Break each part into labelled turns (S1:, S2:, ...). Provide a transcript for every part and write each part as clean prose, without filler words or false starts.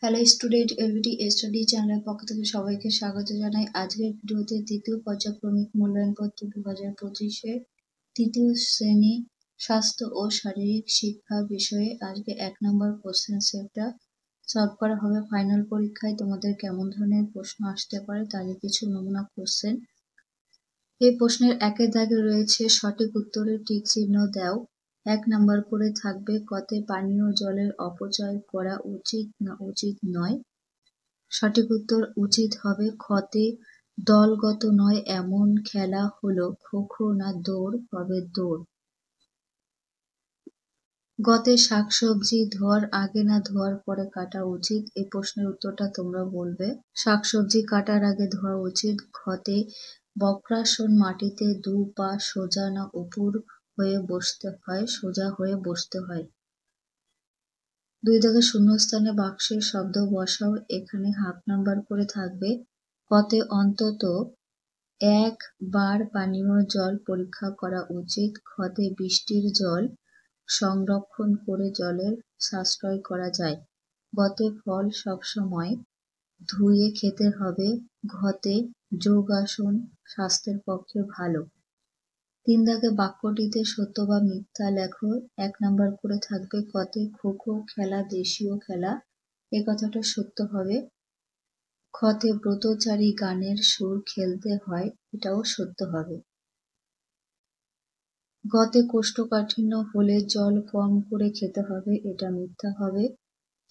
S1: Hello student, LBD study চ্যানেলের পক্ষ থেকে সবাইকে স্বাগত জানাই। আজকের ভিডিওতে তৃতীয় পর্যায়ক্রমিক মূল্যায়নপত্র 2025-এর তৃতীয় শ্রেণী স্বাস্থ্য ও শারীরিক শিক্ষা বিষয়ে আজকে 1 নম্বর কোশ্চেন সেটটা সলভ করা হবে। ফাইনাল পরীক্ষায় তোমাদের কেমন ধরনের প্রশ্ন আসতে পারে তারই কিছু নমুনা কোশ্চেন। এই প্রশ্নের একের দাগে রয়েছে সঠিক উত্তরে টিক চিহ্ন দাও। 1 নাম্বার করে থাকবে কতে পানীয় জলের অপচয় করা উচিত না উচিত নয়। সঠিক উত্তর উচিত হবে খতে দলগত নয় এমন খেলা হলো খো খো না দৌড়, হবে দৌড়। গতে শাকসবজি ধোয়ার আগে না ধোয়ার পরে কাটা উচিত। এই প্রশ্নের উত্তরটা তোমরা বলবে। শাকসবজি কাটার আগে ধোয়া উচিত। ঘতে বক্রাসন মাটিতে 2 পা সোজা না উপর হয়ে বসতে হয়, সোজা হয়ে বসতে হয়। 2 দাগে শূন্যস্থানে বাক্সের শব্দ বসাও। এখানে হাফ নাম্বার করে থাকবে কতে অন্তত 1 বার পানীয় জল পরীক্ষা করা উচিত। খতে বৃষ্টির জল সংরক্ষণ করে জলের সাশ্রয় করা যায়। গতে ফল সবসময় ধুয়ে খেতে হবে। ঘতে যোগাসন স্বাস্থ্যের পক্ষে ভালো। 3 দাগে বাক্যটিতে সত্য বা মিথ্যা লেখো। 1 নাম্বার করে থাকবে কতে খো খো খেলা দেশীয় খেলা, এ কথাটা সত্য হবে। খতে ব্রতচারী গানের সুর খেলতে হয়, এটাও সত্য হবে। গতে কোষ্ঠকাঠিন্য হলে জল কম করে খেতে হবে, এটা মিথ্যা হবে।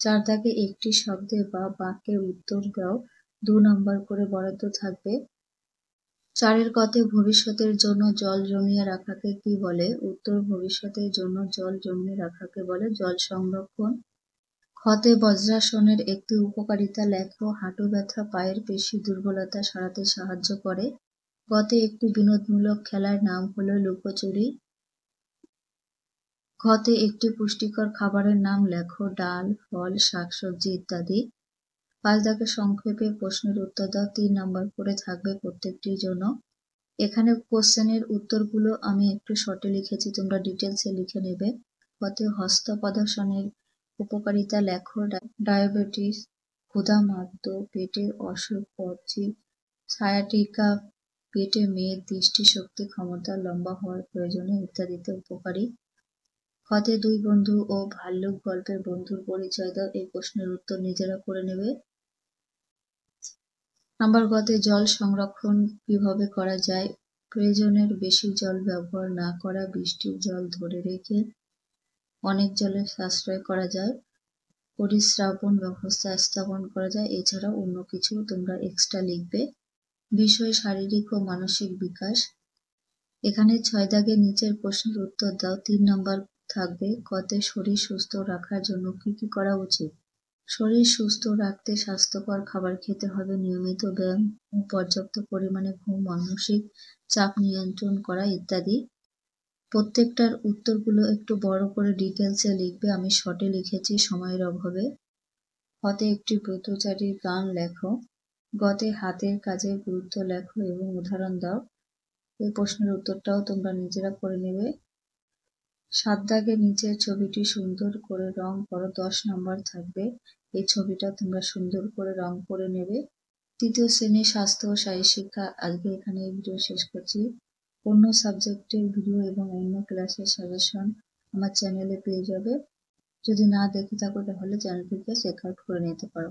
S1: 4 দাগে একটি শব্দে বা বাক্যের উত্তর দাও। 2 নাম্বার করে বরাদ্দ থাকবে। 4 কতে ভবিষ্যতের জন্য জল জমিয়ে রাখাকে কি বলে? উত্তর ভবিষ্যতের জন্য জল জমিয়ে রাখাকে বলে জল সংরক্ষণ। খতে বজ্রাসনের একটি উপকারিতা লেখো। হাঁটু ব্যথা, পায়ের পেশি দুর্বলতা সারাতে সাহায্য করে। গতে একটি বিনোদনমূলক খেলার নাম হলো লুকোচুরি। ঘতে একটি পুষ্টিকর খাবারের নাম লেখো। ডাল, ফল, শাকসবজি ইত্যাদি। 5 দাগে সংক্ষেপে প্রশ্নের উত্তর দাও। 3 নাম্বার করে থাকবে প্রত্যেকটির জন্য। এখানে কোশ্চেনের উত্তরগুলো আমি একটু শর্টে লিখেছি, তোমরা ডিটেলসে লিখে নেবে। গতে হস্তপদাসনের উপকারিতা লেখো। ডায়াবেটিস, ক্ষুধামার্ত, পেটের অসুখ, কবজি, সায়াটিকা, পেটে মেদ, দৃষ্টিশক্তি, ক্ষমতা, লম্বা হওয়ার প্রয়োজনে ইত্যাদিতে উপকারী। খতে 2 বন্ধু ও ভাল্লুক গল্পের বন্ধুর পরিচয় দাও। এই প্রশ্নের উত্তর নিজেরা করে নেবে। নাম্বার গতে জল সংরক্ষণ কিভাবে করা যায়? প্রয়োজনের বেশি জল ব্যবহার না করা, বৃষ্টির জল ধরে রেখে অনেক জলের সাশ্রয় করা যায়, পরিস্রাবন ব্যবস্থা স্থাপন করা যায়, এছাড়াও অন্য কিছু তোমরা এক্সট্রা লিখবে। বিষয় শারীরিক ও মানসিক বিকাশ। এখানে 6 দাগে নিচের প্রশ্নের উত্তর দাও। 3 নাম্বার থাকবে কতে শরীর সুস্থ রাখার জন্য কি কি করা উচিত? শরীর সুস্থ রাখতে স্বাস্থ্যকর খাবার খেতে হবে, নিয়মিত ব্যায়াম ও পর্যাপ্ত পরিমাণে ঘুম, মানসিক চাপ নিয়ন্ত্রণ করা ইত্যাদি। প্রত্যেকটার উত্তরগুলো একটু বড় করে ডিটেলসে লিখবে, আমি শর্টে লিখেছি সময়ের অভাবে। খতে একটি ব্রতচারীর গান লেখো। গতে হাতের কাজের গুরুত্ব লেখো এবং উদাহরণ দাও। এই প্রশ্নের উত্তরটাও তোমরা নিজেরা করে নেবে। 7 দাগে নিচের ছবিটি সুন্দর করে রং করো। 10 নাম্বার থাকবে। এই ছবিটা তোমরা সুন্দর করে রং করে নেবে। তৃতীয় শ্রেণীর স্বাস্থ্য ও শারীরিক শিক্ষা আজকে এখানে এই ভিডিও শেষ করছি। অন্য সাবজেক্টের ভিডিও এবং অন্য ক্লাসের সাজেশন আমার চ্যানেলে পেয়ে যাবে। যদি না দেখে থাকো তাহলে চ্যানেলটিকে চেক আউট করে নিতে পারো।